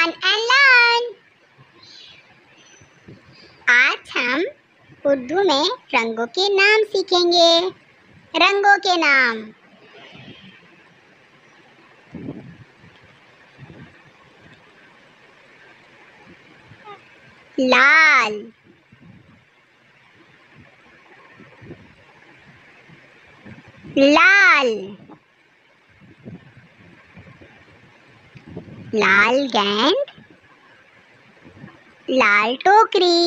Fun and learn. आज हम उर्दू में रंगों के नाम सीखेंगे। रंगों के नाम। लाल, लाल, लाल गेंद, लाल टोकरी,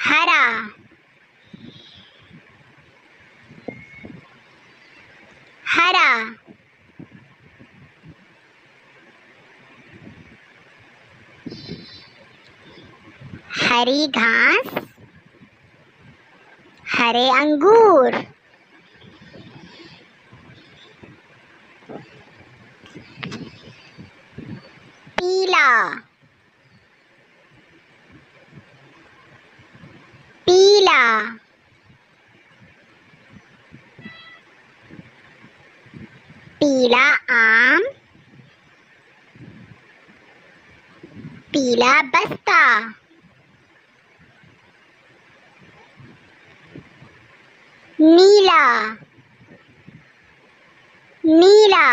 हरा, हरा, हरी घास, हरे अंगूर, पीला, पीला, पीला आम, पीला बस्ता, नीला, नीला,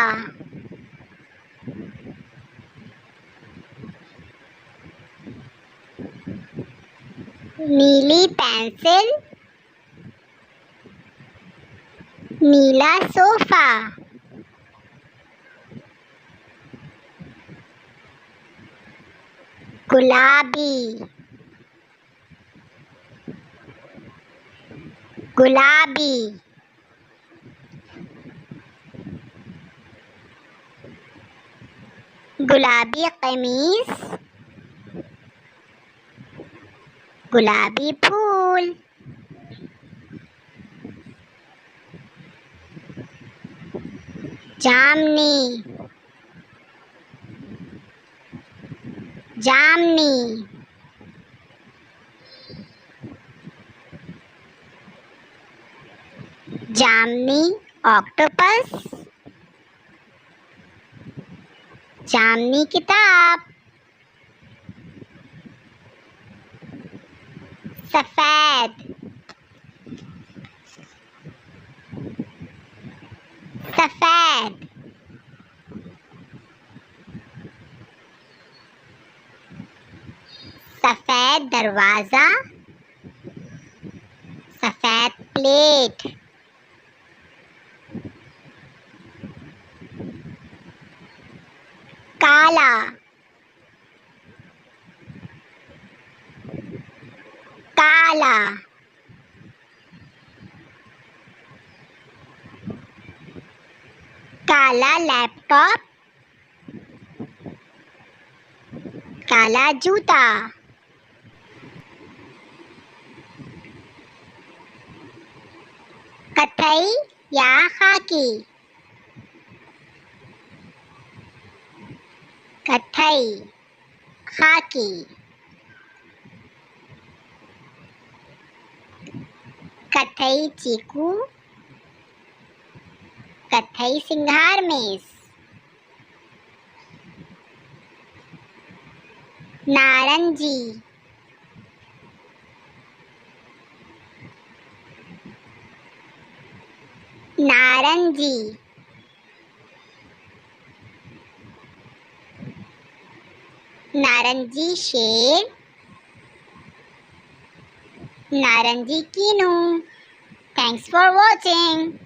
नीली पेंसिल, नीला सोफा, गुलाबी, गुलाबी, गुलाबी कमीज, गुलाबी फूल, जामनी, जामनी, जामनी ऑक्टोपस, जामनी किताब, सफेद, सफेद, सफेद दरवाजा, सफेद प्लेट, काला, काला, काला लैपटॉप, काला जूता, कथई या खाकी, कथई, खाकी, कथई चीकू, कथई सिंगार मेज, नारंगी, नारंगी, नारंगी शेर, नारंगी कीनू। Thanks for watching.